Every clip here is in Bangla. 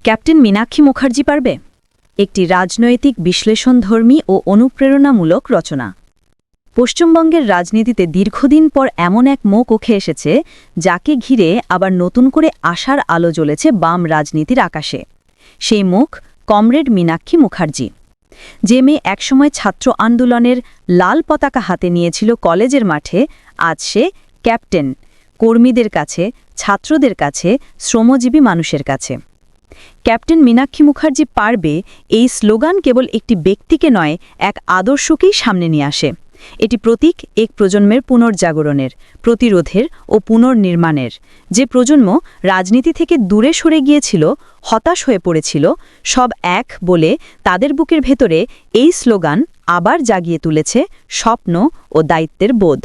ক্যাপ্টেন মীনাক্ষী মুখার্জি পারবে একটি রাজনৈতিক বিশ্লেষণধর্মী ও অনুপ্রেরণামূলক রচনা। পশ্চিমবঙ্গের রাজনীতিতে দীর্ঘদিন পর এমন এক মুখ উঠে এসেছে যাকে ঘিরে আবার নতুন করে আশার আলো জ্বলেছে বাম রাজনীতির আকাশে। সেই মুখ কমরেড মীনাক্ষী মুখার্জি, যে মেয়ে একসময় ছাত্র আন্দোলনের লাল পতাকা হাতে নিয়েছিল কলেজের মাঠে, আজ সে ক্যাপ্টেন, কর্মীদের কাছে, ছাত্রদের কাছে, শ্রমজীবী মানুষের কাছে। ক্যাপ্টেন মীনাক্ষী মুখার্জি পারবে এই স্লোগান কেবল একটি ব্যক্তিকে নয়, এক আদর্শকেই সামনে নিয়ে আসে। এটি প্রতীক এক প্রজন্মের পুনর্জাগরণের, প্রতিরোধের ও পুনর্নির্মাণের। যে প্রজন্ম রাজনীতি থেকে দূরে সরে গিয়েছিল, হতাশ হয়ে পড়েছিল, সব এক বলে তাদের বুকের ভেতরে এই স্লোগান আবার জাগিয়ে তুলেছে স্বপ্ন ও দায়িত্বের বোধ।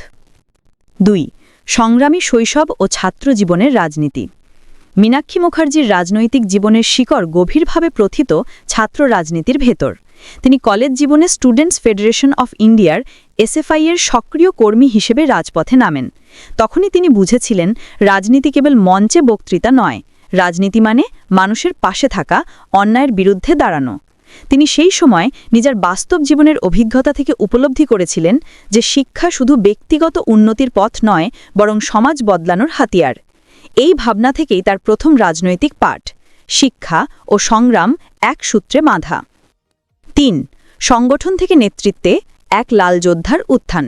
২. সংগ্রামী শৈশব ও ছাত্র জীবনের রাজনীতি। মীনাক্ষী মুখার্জির রাজনৈতিক জীবনের শিকড় গভীরভাবে প্রথিত ছাত্র রাজনীতির ভেতর। তিনি কলেজ জীবনে স্টুডেন্টস ফেডারেশন অফ ইন্ডিয়ার এসএফআই-এর সক্রিয় কর্মী হিসেবে রাজপথে নামেন। তখনই তিনি বুঝেছিলেন রাজনীতি কেবল মঞ্চে বক্তৃতা নয়, রাজনীতি মানে মানুষের পাশে থাকা, অন্যায়ের বিরুদ্ধে দাঁড়ানো। তিনি সেই সময় নিজের বাস্তব জীবনের অভিজ্ঞতা থেকে উপলব্ধি করেছিলেন যে শিক্ষা শুধু ব্যক্তিগত উন্নতির পথ নয়, বরং সমাজ বদলানোর হাতিয়ার। এই ভাবনা থেকেই তার প্রথম রাজনৈতিক পাঠ, শিক্ষা ও সংগ্রাম এক সূত্রে বাঁধা। ৩. সংগঠন থেকে নেতৃত্বে এক লাল যোদ্ধার উত্থান।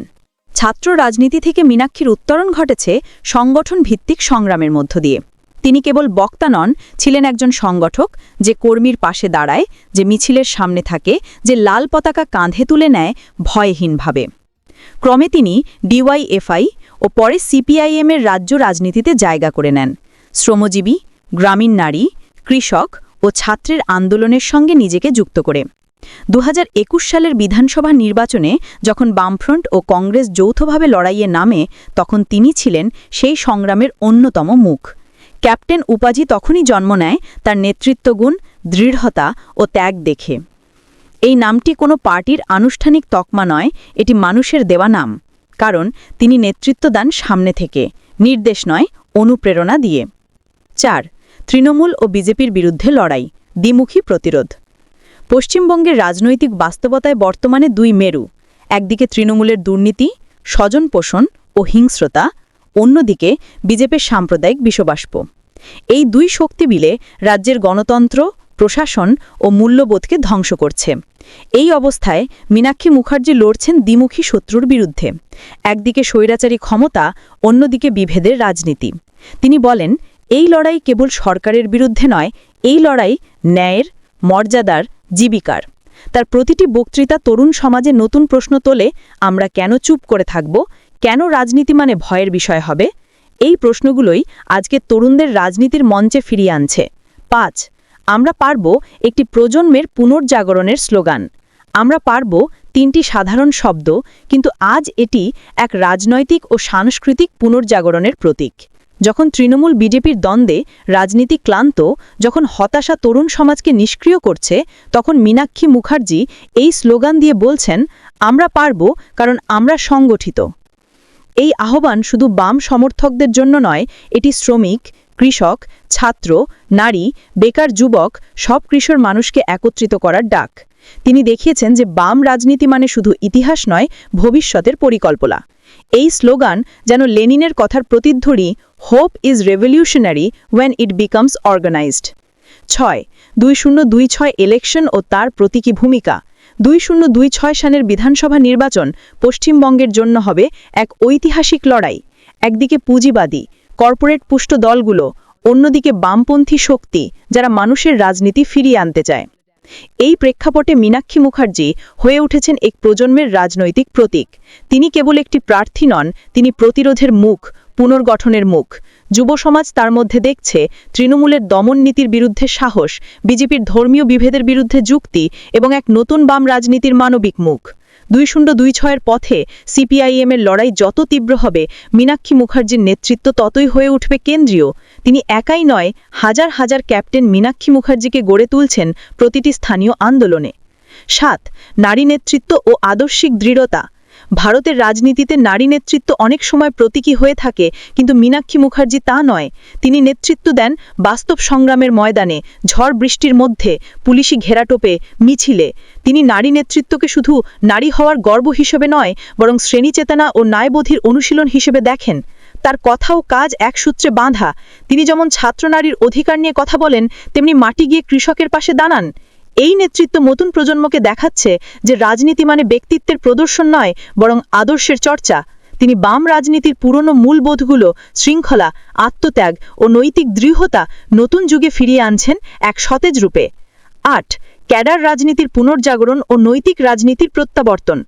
ছাত্র রাজনীতি থেকে মীনাক্ষীর উত্তরণ ঘটেছে সংগঠন ভিত্তিক সংগ্রামের মধ্য দিয়ে। তিনি কেবল বক্তা নন, ছিলেন একজন সংগঠক, যে কর্মীর পাশে দাঁড়ায়, যে মিছিলের সামনে থাকে, যে লাল পতাকা কাঁধে তুলে নেয় ভয়হীনভাবে। ক্রমে তিনি ডিওয়াইএফআই ও পরে সিপিআইএমের রাজ্য রাজনীতিতে জায়গা করে নেন। শ্রমজীবী, গ্রামীণ নারী, কৃষক ও ছাত্রের আন্দোলনের সঙ্গে নিজেকে যুক্ত করে ২০২১ সালের বিধানসভা নির্বাচনে যখন বামফ্রন্ট ও কংগ্রেস যৌথভাবে লড়াইয়ে নামে, তখন তিনি ছিলেন সেই সংগ্রামের অন্যতম মুখ। ক্যাপ্টেন উপাধি তখনই জন্ম নেয় তার নেতৃত্বগুণ, দৃঢ়তা ও ত্যাগ দেখে। এই নামটি কোনো পার্টির আনুষ্ঠানিক তকমা নয়, এটি মানুষের দেওয়া নাম, কারণ তিনি নেতৃত্ব দেন সামনে থেকে, নির্দেশ নয়, অনুপ্রেরণা দিয়ে। ৪. তৃণমূল ও বিজেপির বিরুদ্ধে লড়াই, দ্বিমুখী প্রতিরোধ। পশ্চিমবঙ্গের রাজনৈতিক বাস্তবতায় বর্তমানে দুই মেরু, একদিকে তৃণমূলের দুর্নীতি, স্বজনপোষণ ও হিংস্রতা, অন্যদিকে বিজেপির সাম্প্রদায়িক বিষবাষ্প। এই দুই শক্তি মিলে রাজ্যের গণতন্ত্র, প্রশাসন ও মূল্যবোধকে ধ্বংস করছে। এই অবস্থায় মীনাক্ষী মুখার্জি লড়ছেন দ্বিমুখী শত্রুর বিরুদ্ধে, একদিকে স্বৈরাচারী ক্ষমতা, অন্যদিকে বিভেদের রাজনীতি। তিনি বলেন, এই লড়াই কেবল সরকারের বিরুদ্ধে নয়, এই লড়াই ন্যায়ের, মর্যাদার, জীবিকার। তার প্রতিটি বক্তৃতা তরুণ সমাজে নতুন প্রশ্ন তোলে, আমরা কেন চুপ করে থাকব, কেন রাজনীতি মানে ভয়ের বিষয় হবে? এই প্রশ্নগুলোই আজকে তরুণদের রাজনীতির মঞ্চে ফিরিয়ে আনছে। ৫. আমরা পারব একটি প্রজন্মের পুনর্জাগরণের স্লোগান। আমরা পারব তিনটি সাধারণ শব্দ, কিন্তু আজ এটি এক রাজনৈতিক ও সাংস্কৃতিক পুনর্জাগরণের প্রতীক। যখন তৃণমূল বিজেপির দ্বন্দ্বে রাজনীতি ক্লান্ত, যখন হতাশা তরুণ সমাজকে নিষ্ক্রিয় করছে, তখন মীনাক্ষী মুখার্জি এই স্লোগান দিয়ে বলছেন, আমরা পারব কারণ আমরা সংগঠিত। এই আহ্বান শুধু বাম সমর্থকদের জন্য নয়, এটি শ্রমিক, কৃষক, ছাত্র, নারী, বেকার, যুবক, সব কিশোর মানুষকে একত্রিত করার ডাক। তিনি দেখিয়েছেন যে বাম রাজনীতি মানে শুধু ইতিহাস নয়, ভবিষ্যতের পরিকল্পনা। এই স্লোগান যেন লেনিনের কথার প্রতিধ্বনি, hope is revolutionary when it becomes organised. ৬. 2026 election ও তার প্রতীকী ভূমিকা। 2026 সালের বিধানসভা নির্বাচন পশ্চিমবঙ্গের জন্য হবে এক ঐতিহাসিক লড়াই। একদিকে পুঁজিবাদী, কর্পোরেট পুষ্ট দলগুলো, অন্যদিকে বামপন্থী শক্তি, যারা মানুষের রাজনীতি ফিরিয়ে আনতে চায়। এই প্রেক্ষাপটে মীনাক্ষী মুখার্জি হয়ে উঠেছেন এক প্রজন্মের রাজনৈতিক প্রতীক। তিনি কেবল একটি প্রার্থী নন, তিনি প্রতিরোধের মুখ, পুনর্গঠনের মুখ। যুব সমাজ তার মধ্যে দেখছে তৃণমূলের দমন নীতির বিরুদ্ধে সাহস, বিজেপির ধর্মীয় বিভেদের বিরুদ্ধে যুক্তি এবং এক নতুন বাম রাজনীতির মানবিক মুখ। 2026 পথে সিপিআইএমের লড়াই যত তীব্র হবে, মীনাক্ষী মুখার্জির নেতৃত্ব ততই হয়ে উঠবে কেন্দ্রীয়। তিনি একাই নয়, হাজার হাজার ক্যাপ্টেন মীনাক্ষী মুখার্জিকে গড়ে তুলছেন প্রতিটি স্থানীয় আন্দোলনে। ৭. নারী নেতৃত্ব ও আদর্শিক দৃঢ়তা। ভারতের রাজনীতিতে নারী নেতৃত্ব অনেক সময় প্রতীকী হয়ে থাকে, কিন্তু মীনাক্ষী মুখার্জি তা নয়। তিনি নেতৃত্ব দেন বাস্তব সংগ্রামের ময়দানে, ঝড় বৃষ্টির মধ্যে, পুলিশি ঘেরাটোপে, মিছিলে। তিনি নারী নেতৃত্বকে শুধু নারী হওয়ার গর্ব হিসেবে নয়, বরং শ্রেণীচেতনা ও ন্যায়বোধের অনুশীলন হিসেবে দেখেন। তার কথা ও কাজ এক সূত্রে বাঁধা। তিনি যেমন ছাত্রনারীর অধিকার নিয়ে কথা বলেন, তেমনি মাটি গিয়ে কৃষকের পাশে দাঁড়ান। এই নেতৃত্ব নতুন প্রজন্মকে দেখাচ্ছে যে রাজনীতি মানে ব্যক্তিত্বের প্রদর্শন নয়, বরং আদর্শের চর্চা। তিনি বাম রাজনীতির পুরনো মূলবোধগুলো, শৃঙ্খলা, আত্মত্যাগ ও নৈতিক দৃঢ়তা নতুন যুগে ফিরিয়ে আনছেন এক সতেজ রূপে। ৮. ক্যাডার রাজনীতির পুনর্জাগরণ ও নৈতিক রাজনীতির প্রত্যাবর্তন।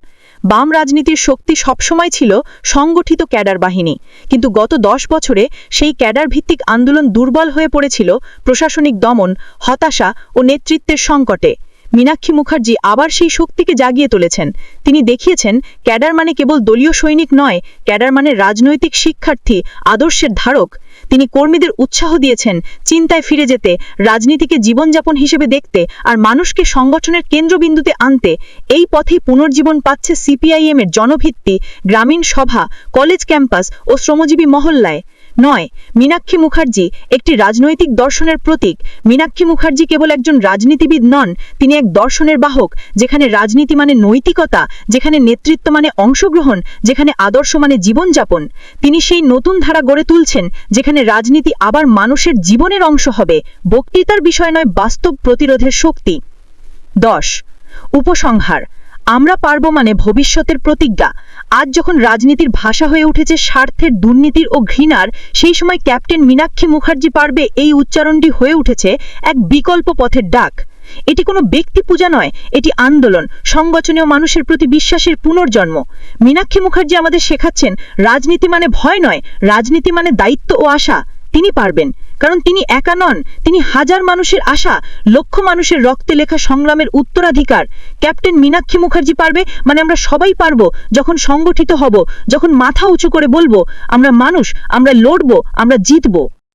বাম রাজনীতির শক্তি সবসময় ছিল সংগঠিত ক্যাডার বাহিনী, কিন্তু গত 10 বছরে সেই ক্যাডার ভিত্তিক আন্দোলন দুর্বল হয়ে পড়েছিল প্রশাসনিক দমন, হতাশা ও নেতৃত্বের সংকটে। মীনাক্ষী মুখার্জি আবার সেই শক্তিকে জাগিয়ে তুলেছেন। তিনি দেখিয়েছেন ক্যাডার মানে কেবল দলীয় সৈনিক নয়, ক্যাডার মানে রাজনৈতিক শিক্ষার্থী, আদর্শের ধারক। তিনি কর্মীদের উৎসাহ দিয়েছেন চিন্তায় ফিরে যেতে, রাজনীতিকে জীবনযাপন হিসেবে দেখতে আর মানুষকে সংগঠনের কেন্দ্রবিন্দুতে আনতে। এই পথেই পুনর্জীবন পাচ্ছে সিপিআইএম এর জনভিত্তি, গ্রামীণ সভা, কলেজ ক্যাম্পাস ও শ্রমজীবী মহল্লায়। ৯. মীনাক্ষী মুখার্জি একটি রাজনৈতিক দর্শনের প্রতীক। মীনাক্ষী মুখার্জি কেবল একজন রাজনীতিবিদ নন, তিনি এক দর্শনের বাহক, যেখানে রাজনীতি মানে নৈতিকতা, যেখানে নেতৃত্ব মানে অংশগ্রহণ, যেখানে আদর্শ মানে জীবনযাপন। তিনি সেই নতুন ধারা গড়ে তুলছেন, যেখানে রাজনীতি আবার মানুষের জীবনের অংশ হবে, বক্তৃতার বিষয় নয়, বাস্তব প্রতিরোধের শক্তি। ১০. উপসংহার। আমরা পারব মানে ভবিষ্যতের প্রতিজ্ঞা। আজ যখন রাজনীতির ভাষা হয়ে উঠেছে স্বার্থের, দুর্নীতির ও ঘৃণার, সেই সময় ক্যাপ্টেন মীনাক্ষী মুখার্জি পারবে এই উচ্চারণটি হয়ে উঠেছে এক বিকল্প পথের ডাক। এটি কোনো ব্যক্তি পূজা নয়, এটি আন্দোলন, সংগঠনীয় মানুষের প্রতি বিশ্বাসের পুনর্জন্ম। মীনাক্ষী মুখার্জি আমাদের শেখাচ্ছেন রাজনীতি মানে ভয় নয়, রাজনীতি মানে দায়িত্ব ও আশা। তিনি পারবেন, কারণ তিনি একা নন, তিনি হাজার মানুষের আশা, লক্ষ মানুষের রক্তে লেখা সংগ্রামের উত্তরাধিকার। ক্যাপ্টেন মীনাক্ষী মুখার্জি পারবে মানে আমরা সবাই পারব, যখন সংগঠিত হব, যখন মাথা উঁচু করে বলবো আমরা মানুষ, আমরা লড়ব, আমরা জিতব।